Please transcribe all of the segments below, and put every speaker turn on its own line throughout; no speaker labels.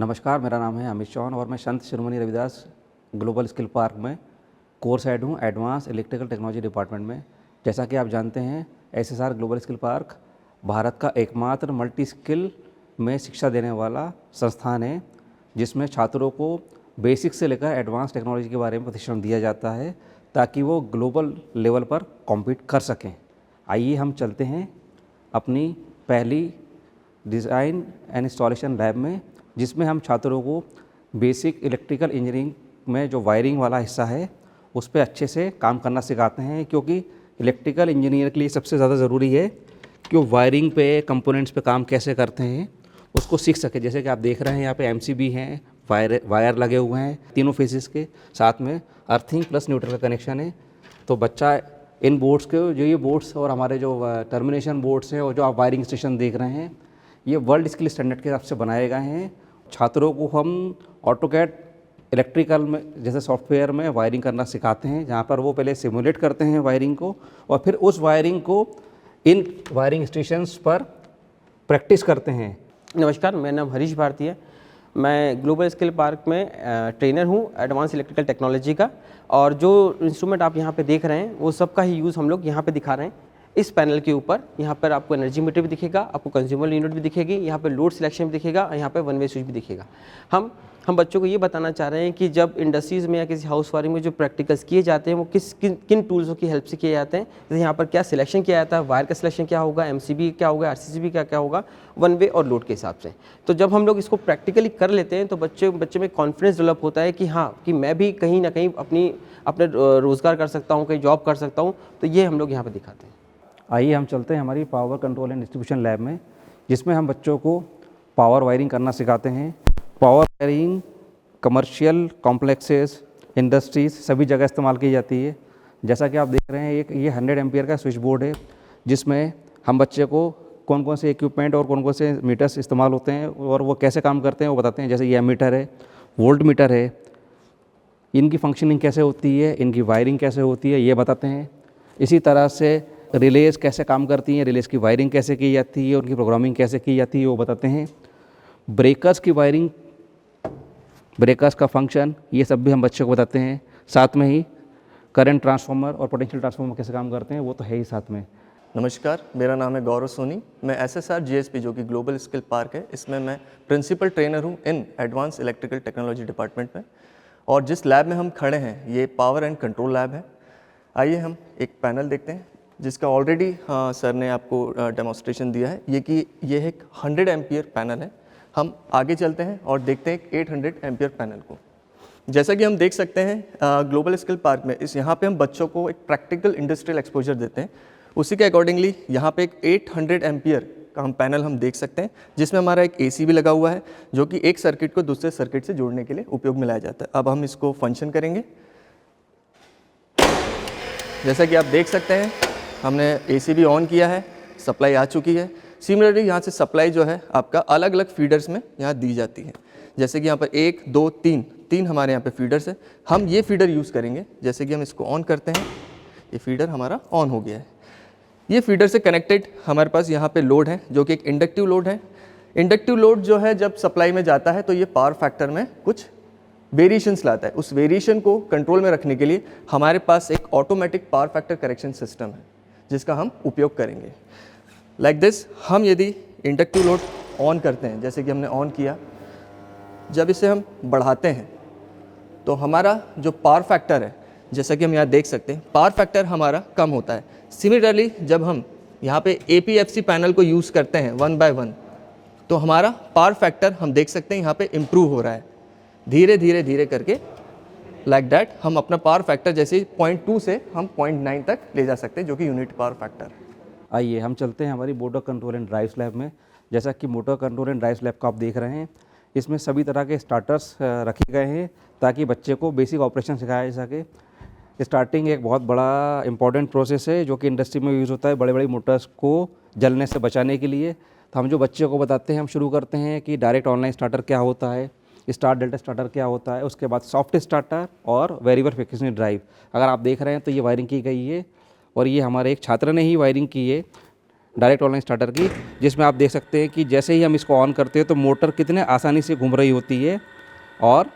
नमस्कार, मेरा नाम है अमित चौहान और मैं Sant Shiromani Ravidas global skill park में कोर्स हेड हूँ एडवांस इलेक्ट्रिकल टेक्नोलॉजी डिपार्टमेंट में। जैसा कि आप जानते हैं, SSR global skill park Bharat का एकमात्र मल्टी स्किल में शिक्षा देने वाला संस्थान है, जिसमें छात्रों को बेसिक से लेकर एडवांस टेक्नोलॉजी के बारे में प्रशिक्षण दिया जाता है ताकि वो ग्लोबल लेवल पर कॉम्पीट कर सकें। आइए हम चलते हैं अपनी पहली डिज़ाइन एंड इंस्टॉलेशन लैब में, जिसमें हम छात्रों को बेसिक इलेक्ट्रिकल इंजीनियरिंग में जो वायरिंग वाला हिस्सा है उस पर अच्छे से काम करना सिखाते हैं, क्योंकि इलेक्ट्रिकल इंजीनियर के लिए सबसे ज़्यादा ज़रूरी है कि वो वायरिंग पे, कंपोनेंट्स पे काम कैसे करते हैं उसको सीख सके। जैसे कि आप देख रहे हैं यहाँ पे एमसीबी हैं, वायर लगे हुए हैं तीनों फेसेस के, साथ में अर्थिंग प्लस न्यूट्रल का कनेक्शन है। तो बच्चा इन बोर्ड्स के, जो ये बोर्ड्स और हमारे जो टर्मिनेशन बोर्ड्स हैं और जो आप वायरिंग स्टेशन देख रहे हैं, ये वर्ल्ड स्किल स्टैंडर्ड के हिसाब से बनाए गए हैं। छात्रों को हम ऑटोकैड इलेक्ट्रिकल में जैसे सॉफ्टवेयर में वायरिंग करना सिखाते हैं, जहाँ पर वो पहले सिमुलेट करते हैं वायरिंग को और फिर उस वायरिंग को इन वायरिंग स्टेशंस पर प्रैक्टिस करते हैं।
नमस्कार, मेरा नाम हरीश भारती है। मैं ग्लोबल स्किल पार्क में ट्रेनर हूँ एडवांस इलेक्ट्रिकल टेक्नोलॉजी का, और जो इंस्ट्रूमेंट आप यहाँ पे देख रहे हैं वो सब का ही यूज़ हम लोग यहाँ पे दिखा रहे हैं। इस पैनल के ऊपर यहाँ पर आपको एनर्जी मीटर भी दिखेगा, आपको कंज्यूमर यूनिट भी दिखेगी, यहाँ पे लोड सिलेक्शन भी दिखेगा, यहाँ पे वन वे स्विच भी दिखेगा। हम बच्चों को ये बताना चाह रहे हैं कि जब इंडस्ट्रीज़ में या किसी हाउस वायरिंग में जो प्रैक्टिकल्स किए जाते हैं वो किन टूल्सों की हेल्प से किए जाते हैं। जैसे यहाँ पर क्या सिलेक्शन किया जाता है, वायर का सिलेक्शन क्या होगा, एमसीबी क्या होगा, आरसीसीबी क्या होगा, वन वे और लोड के हिसाब से। तो जब हम लोग इसको प्रैक्टिकली कर लेते हैं तो बच्चे में कॉन्फिडेंस डेवलप होता है कि हाँ, कि मैं भी कहीं ना कहीं अपने रोज़गार कर सकता हूँ, कहीं जॉब कर सकता हूँ। तो ये हम लोग यहाँ पर दिखाते हैं।
आइए हम चलते हैं हमारी power control and distribution lab में, जिसमें हम बच्चों को पावर वायरिंग करना सिखाते हैं। Power wiring commercial complexes, industries सभी जगह इस्तेमाल की जाती है। जैसा कि आप देख रहे हैं, ये 100 एम्पियर का स्विच बोर्ड है, जिसमें हम बच्चे को कौन कौन से इक्विपमेंट और कौन कौन से मीटर्स इस्तेमाल होते हैं और वो कैसे काम करते हैं वो बताते हैं। जैसे ये मीटर है, वोल्ट मीटर है, इनकी फंक्शनिंग कैसे होती है, इनकी वायरिंग कैसे होती है ये बताते हैं। इसी तरह से रिलेज कैसे काम करती हैं, रिलेज की वायरिंग कैसे की जाती है, उनकी प्रोग्रामिंग कैसे की जाती है वो बताते हैं। ब्रेकर्स की वायरिंग, ब्रेकर्स का फंक्शन, ये सब भी हम बच्चों को बताते हैं। साथ में ही करंट ट्रांसफार्मर और पोटेंशियल ट्रांसफार्मर कैसे काम करते हैं वो तो है ही साथ में।
नमस्कार, मेरा नाम है गौरव सोनी। मैं एसएसआर जीएसपी जो कि ग्लोबल स्किल पार्क है, इसमें मैं प्रिंसिपल ट्रेनर हूँ in advance electrical technology department में। और जिस लैब में हम खड़े हैं ये पावर एंड कंट्रोल लैब है। आइए हम एक पैनल देखते हैं जिसका ऑलरेडी सर ने आपको डेमोन्स्ट्रेशन दिया है। ये है एक 100 एम्पियर पैनल है। हम आगे चलते हैं और देखते हैं 800 एम्पियर पैनल को। जैसा कि हम देख सकते हैं ग्लोबल स्किल पार्क में यहाँ पे हम बच्चों को एक प्रैक्टिकल इंडस्ट्रियल एक्सपोजर देते हैं। उसी के अकॉर्डिंगली यहाँ पे एक 800 एम्पियर का हम पैनल हम देख सकते हैं, जिसमें हमारा एक एसी भी लगा हुआ है जो कि एक सर्किट को दूसरे सर्किट से जोड़ने के लिए उपयोग में लाया जाता है। अब हम इसको फंक्शन करेंगे। जैसा कि आप देख सकते हैं हमने एसी भी ऑन किया है, सप्लाई आ चुकी है। सिमिलरली यहाँ से सप्लाई जो है आपका अलग अलग फीडर्स में यहाँ दी जाती है। जैसे कि यहाँ पर 1 2 3 हमारे यहाँ पे फीडर्स है। हम ये फीडर यूज़ करेंगे। जैसे कि हम इसको ऑन करते हैं, ये फीडर हमारा ऑन हो गया है। ये फीडर से कनेक्टेड हमारे पास यहाँ पे लोड है जो कि एक इंडक्टिव लोड है। इंडक्टिव लोड जो है जब सप्लाई में जाता है तो ये पावर फैक्टर में कुछ वेरिएशंस लाता है। उस वेरिएशन को कंट्रोल में रखने के लिए हमारे पास एक automatic power factor correction system है जिसका हम उपयोग करेंगे। लाइक दिस, हम यदि इंडक्टिव लोड ऑन करते हैं, जैसे कि हमने ऑन किया, जब इसे हम बढ़ाते हैं तो हमारा जो पावर फैक्टर है, जैसा कि हम यहाँ देख सकते हैं, पावर फैक्टर हमारा कम होता है। सिमिलरली जब हम यहाँ पे APFC पैनल को यूज़ करते हैं 1 by 1, तो हमारा पावर फैक्टर हम देख सकते हैं यहाँ पे इम्प्रूव हो रहा है। धीरे करके लाइक दैट हम अपना पावर फैक्टर जैसे 0.2 से हम 0.9 तक ले जा सकते हैं, जो कि यूनिट पावर फैक्टर है।
आइए हम चलते हैं हमारी motor control and drives lab में। जैसा कि motor control and drives lab को आप देख रहे हैं, इसमें सभी तरह के स्टार्टर्स रखे गए हैं ताकि बच्चे को बेसिक ऑपरेशन सिखाया जा सके। स्टार्टिंग एक बहुत बड़ा इंपॉर्टेंट प्रोसेस है जो कि इंडस्ट्री में यूज़ होता है बड़े बड़े मोटर्स को जलने से बचाने के लिए। तो हम जो बच्चे को बताते हैं, हम शुरू करते हैं कि डायरेक्ट ऑनलाइन स्टार्टर क्या होता है, स्टार डेल्टा स्टार्टर क्या होता है, उसके बाद सॉफ्ट स्टार्टर और वेरिएबल फ्रीक्वेंसी ड्राइव। अगर आप देख रहे हैं तो ये वायरिंग की गई है और ये हमारे एक छात्र ने ही वायरिंग की है। डायरेक्ट ऑनलाइन स्टार्टर की, जिसमें आप देख सकते हैं कि जैसे ही हम इसको ऑन करते हैं तो मोटर कितने आसानी से घूम रही होती है और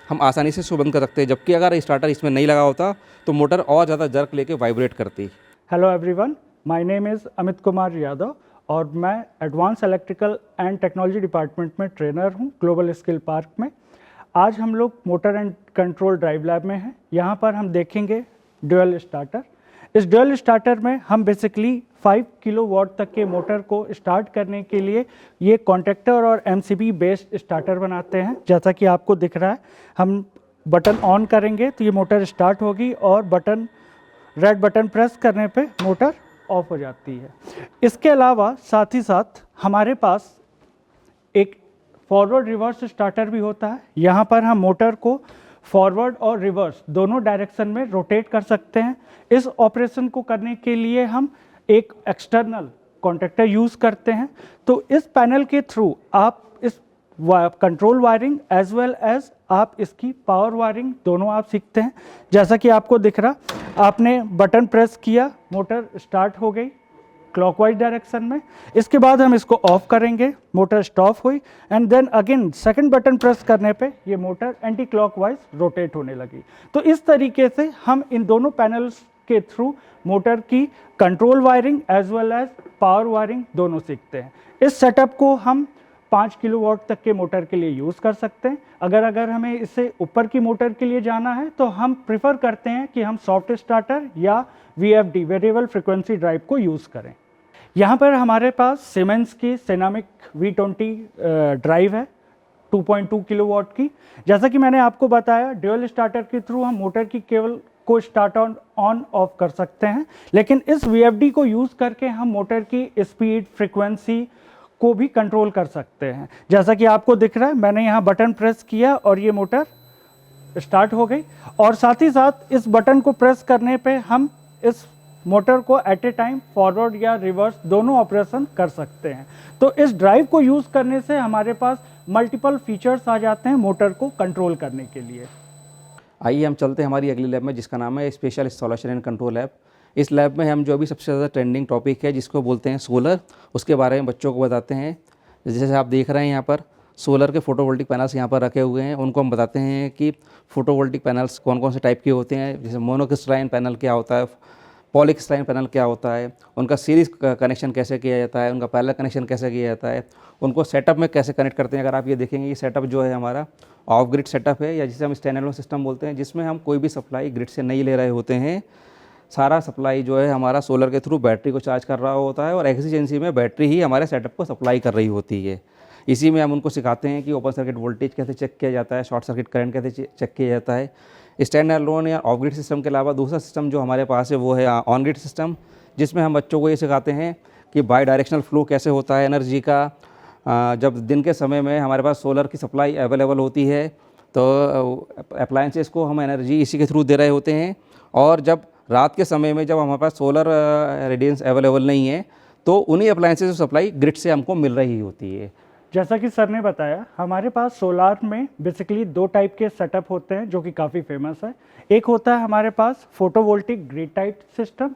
हम आसानी से इसको बंद कर सकते हैं। जबकि अगर स्टार्टर इसमें नहीं लगा होता तो मोटर और ज़्यादा जर्क लेके वाइब्रेट करती।
Hello everyone, my name is Amit Kumar Yadav और मैं advance electrical and technology department में ट्रेनर हूं ग्लोबल स्किल पार्क में। आज हम लोग motor and control drive lab में हैं। यहां पर हम देखेंगे ड्यूअल स्टार्टर। इस ड्यूअल स्टार्टर में हम बेसिकली 5 किलोवाट तक के मोटर को स्टार्ट करने के लिए ये कॉन्ट्रैक्टर और एमसीबी बेस्ड स्टार्टर बनाते हैं। जैसा कि आपको दिख रहा है, हम बटन ऑन करेंगे तो ये मोटर स्टार्ट होगी और रेड बटन प्रेस करने पे मोटर ऑफ हो जाती है। इसके अलावा साथ ही साथ हमारे पास एक फॉरवर्ड रिवर्स स्टार्टर भी होता है। यहाँ पर हम मोटर को फॉरवर्ड और रिवर्स दोनों डायरेक्शन में रोटेट कर सकते हैं। इस ऑपरेशन को करने के लिए हम एक एक्सटर्नल कॉन्टैक्टर यूज़ करते हैं। तो इस पैनल के थ्रू आप इस control wiring as well as आप इसकी पावर वायरिंग दोनों आप सीखते हैं। जैसा कि आपको दिख रहा, आपने बटन प्रेस किया, मोटर स्टार्ट हो गई क्लॉकवाइज डायरेक्शन में। इसके बाद हम इसको ऑफ करेंगे, मोटर स्टॉप हुई and then again second button press करने पे ये मोटर एंटी क्लॉकवाइज रोटेट होने लगी। तो इस तरीके से हम इन दोनों पैनल्स के थ्रू मोटर की control wiring as well as power wiring दोनों सीखते हैं। इस सेटअप को हम 5 किलोवाट तक के मोटर के लिए यूज़ कर सकते हैं। अगर हमें इससे ऊपर की मोटर के लिए जाना है तो हम प्रिफर करते हैं कि हम सॉफ्ट स्टार्टर या VFD वेरिएबल फ्रिक्वेंसी ड्राइव को यूज़ करें। यहाँ पर हमारे पास सीमेंस की सिनेमिक V20 ड्राइव है 2.2 किलोवाट की। जैसा कि मैंने आपको बताया, ड्यूअल स्टार्टर के थ्रू हम मोटर की केवल को स्टार्ट ऑन ऑफ कर सकते हैं, लेकिन इस VFD को यूज़ करके हम मोटर की स्पीड फ्रिक्वेंसी को भी कंट्रोल कर सकते हैं। जैसा कि आपको दिख रहा है, मैंने यहाँ बटन प्रेस किया और ये मोटर स्टार्ट हो गई और साथ ही साथ इस बटन को प्रेस करने पे हम इस मोटर को एट ए टाइम फॉरवर्ड या रिवर्स दोनों ऑपरेशन कर सकते हैं। तो इस ड्राइव को यूज़ करने से हमारे पास मल्टीपल फीचर्स आ जाते हैं मोटर को कंट्रोल करने के लिए।
आइए हम चलते हैं हमारी अगली लैब में, जिसका नाम है special installation and control lab. इस लैब में हम जो अभी सबसे ज़्यादा ट्रेंडिंग टॉपिक है जिसको बोलते हैं सोलर, उसके बारे में बच्चों को बताते हैं। जैसे आप देख रहे हैं यहाँ पर सोलर के फोटोवोल्टिक पैनल्स यहाँ पर रखे हुए हैं। उनको हम बताते हैं कि फोटोवोल्टिक पैनल्स कौन कौन से टाइप के होते हैं। जैसे मोनोक्रिस्टलाइन पैनल क्या होता है, पॉलीक्रिस्टलाइन पैनल क्या होता है, उनका सीरीज़ कनेक्शन कैसे किया जाता है, उनका पैरेलल कनेक्शन कैसे किया जाता है, उनको सेटअप में कैसे कनेक्ट करते हैं। अगर आप ये देखेंगे, ये सेटअप जो है हमारा ऑफ ग्रिड सेटअप है, या जिसे हम स्टैंड अलोन सिस्टम बोलते हैं, जिसमें हम कोई भी सप्लाई ग्रिड से नहीं ले रहे होते हैं। सारा सप्लाई जो है हमारा सोलर के थ्रू बैटरी को चार्ज कर रहा होता है और एफिशिएंसी में बैटरी ही हमारे सेटअप को सप्लाई कर रही होती है। इसी में हम उनको सिखाते हैं कि ओपन सर्किट वोल्टेज कैसे चेक किया जाता है, शॉर्ट सर्किट करंट कैसे चेक किया जाता है। स्टैंड अलोन या ऑफ ग्रिड सिस्टम के अलावा दूसरा सिस्टम जो हमारे पास है वो है ऑन ग्रिड सिस्टम, जिसमें हम बच्चों को ये सिखाते हैं कि बाई डायरेक्शनल फ्लो कैसे होता है एनर्जी का। जब दिन के समय में हमारे पास सोलर की सप्लाई अवेलेबल होती है तो अप्लायंसेस को हम एनर्जी इसी के थ्रू दे रहे होते हैं, और जब रात के समय में जब हमारे पास सोलर रेडियंस अवेलेबल नहीं है तो उन्हीं अप्लायंसेस की सप्लाई ग्रिड से हमको मिल रही होती है।
जैसा कि सर ने बताया, हमारे पास सोलार में बेसिकली 2 टाइप के सेटअप होते हैं जो कि काफ़ी फेमस है। एक होता है हमारे पास फोटोवोल्टिक ग्रिड टाइप सिस्टम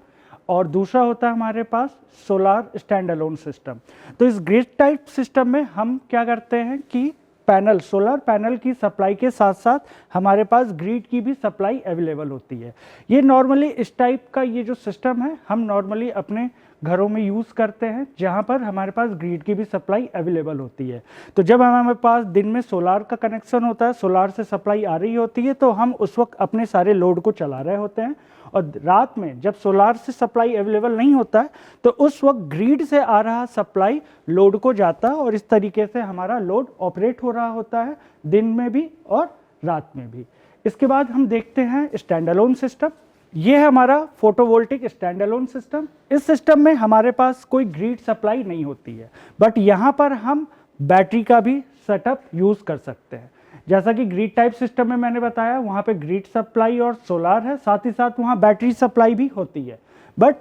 और दूसरा होता है हमारे पास सोलार स्टैंड अलोन सिस्टम। तो इस ग्रिड टाइप सिस्टम में हम क्या करते हैं कि सोलर पैनल की सप्लाई के साथ साथ हमारे पास ग्रिड की भी सप्लाई अवेलेबल होती है। ये नॉर्मली इस टाइप का ये जो सिस्टम है हम नॉर्मली अपने घरों में यूज़ करते हैं, जहाँ पर हमारे पास ग्रिड की भी सप्लाई अवेलेबल होती है। तो जब हमारे पास दिन में सोलार का कनेक्शन होता है, सोलार से सप्लाई आ रही होती है, तो हम उस वक्त अपने सारे लोड को चला रहे होते हैं, और रात में जब सोलार से सप्लाई अवेलेबल नहीं होता है तो उस वक्त ग्रिड से आ रहा सप्लाई लोड को जाता है और इस तरीके से हमारा लोड ऑपरेट हो रहा होता है दिन में भी और रात में भी। इसके बाद हम देखते हैं स्टैंड अलोन सिस्टम। ये है हमारा फोटोवोल्टिक स्टैंड अलोन सिस्टम। इस सिस्टम में हमारे पास कोई ग्रिड सप्लाई नहीं होती है, बट यहाँ पर हम बैटरी का भी सेटअप यूज़ कर सकते हैं। जैसा कि ग्रिड टाइप सिस्टम में मैंने बताया, वहाँ पे ग्रिड सप्लाई और सोलार है, साथ ही साथ वहाँ बैटरी सप्लाई भी होती है। बट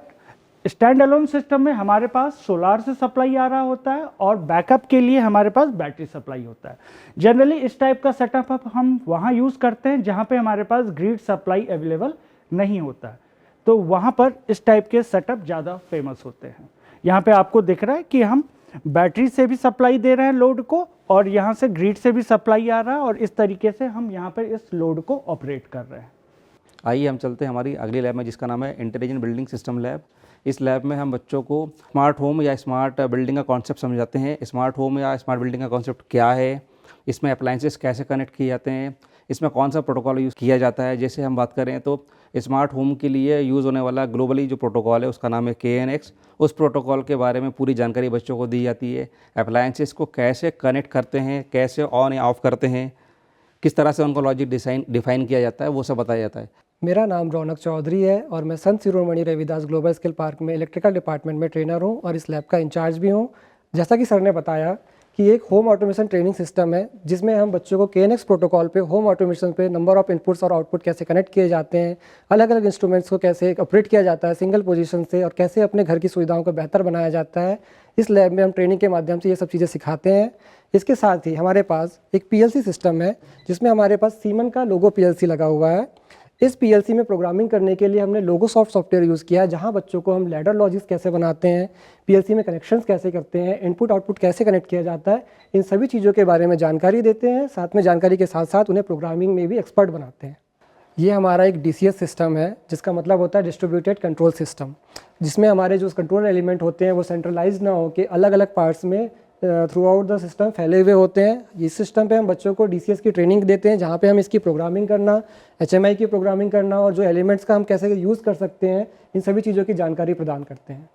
स्टैंड अलोन सिस्टम में हमारे पास सोलार से सप्लाई आ रहा होता है और बैकअप के लिए हमारे पास बैटरी सप्लाई होता है। जनरली इस टाइप का सेटअप हम वहाँ यूज़ करते हैं जहाँ पे हमारे पास ग्रिड सप्लाई अवेलेबल नहीं होता है, तो वहाँ पर इस टाइप के सेटअप ज़्यादा फेमस होते हैं। यहाँ पे आपको दिख रहा है कि हम बैटरी से भी सप्लाई दे रहे हैं लोड को, और यहाँ से ग्रिड से भी सप्लाई आ रहा है, और इस तरीके से हम यहाँ पर इस लोड को ऑपरेट कर रहे हैं।
आइए हम चलते हैं हमारी अगली लैब में, जिसका नाम है इंटेलिजेंट बिल्डिंग सिस्टम लैब। इस लैब में हम बच्चों को स्मार्ट होम या स्मार्ट बिल्डिंग का कॉन्सेप्ट समझाते हैं। स्मार्ट होम या स्मार्ट बिल्डिंग का कॉन्सेप्ट क्या है, इसमें अप्लाइंसेस कैसे कनेक्ट किए जाते हैं, इसमें कौन सा प्रोटोकॉल यूज़ किया जाता है। जैसे हम बात करें तो स्मार्ट होम के लिए यूज़ होने वाला ग्लोबली जो प्रोटोकॉल है उसका नाम है KNX। उस प्रोटोकॉल के बारे में पूरी जानकारी बच्चों को दी जाती है। अप्लाइंसेस को कैसे कनेक्ट करते हैं, कैसे ऑन या ऑफ़ करते हैं, किस तरह से उनको लॉजिक डिफाइन किया जाता है, वो सब बताया जाता है।
मेरा नाम रौनक चौधरी है और मैं Sant Shiromani Ravidas global skill park में इलेक्ट्रिकल डिपार्टमेंट में ट्रेनर हूँ और इस लैब का इंचार्ज भी हूँ। जैसा कि सर ने बताया कि एक होम ऑटोमेशन ट्रेनिंग सिस्टम है जिसमें हम बच्चों को KNX प्रोटोकॉल पे होम ऑटोमेशन पे नंबर ऑफ इनपुट्स और आउटपुट कैसे कनेक्ट किए जाते हैं, अलग अलग इंस्ट्रूमेंट्स को कैसे ऑपरेट किया जाता है सिंगल पोजीशन से, और कैसे अपने घर की सुविधाओं को बेहतर बनाया जाता है। इस लैब में हम ट्रेनिंग के माध्यम से ये सब चीज़ें सिखाते हैं। इसके साथ ही हमारे पास एक PLC सिस्टम है जिसमें हमारे पास सीमन का लोगो PLC लगा हुआ है। इस PLC में प्रोग्रामिंग करने के लिए हमने लोगोसॉफ्ट सॉफ्टवेयर यूज़ किया है, जहां बच्चों को हम लैडर लॉजिक्स कैसे बनाते हैं, PLC में कनेक्शंस कैसे करते हैं, इनपुट आउटपुट कैसे कनेक्ट किया जाता है, इन सभी चीज़ों के बारे में जानकारी देते हैं। साथ में जानकारी के साथ साथ उन्हें प्रोग्रामिंग में भी एक्सपर्ट बनाते हैं। ये हमारा एक DCS सिस्टम है जिसका मतलब होता है डिस्ट्रीब्यूटेड कंट्रोल सिस्टम, जिसमें हमारे जो कंट्रोल एलिमेंट होते हैं वो सेंट्रलाइज ना हो के अलग अलग पार्ट्स में थ्रू आउट द सिस्टम फैले हुए होते हैं। इस सिस्टम पे हम बच्चों को DCS की ट्रेनिंग देते हैं, जहाँ पे हम इसकी प्रोग्रामिंग करना, HMI की प्रोग्रामिंग करना और जो एलिमेंट्स का हम कैसे यूज़ कर सकते हैं, इन सभी चीज़ों की जानकारी प्रदान करते हैं।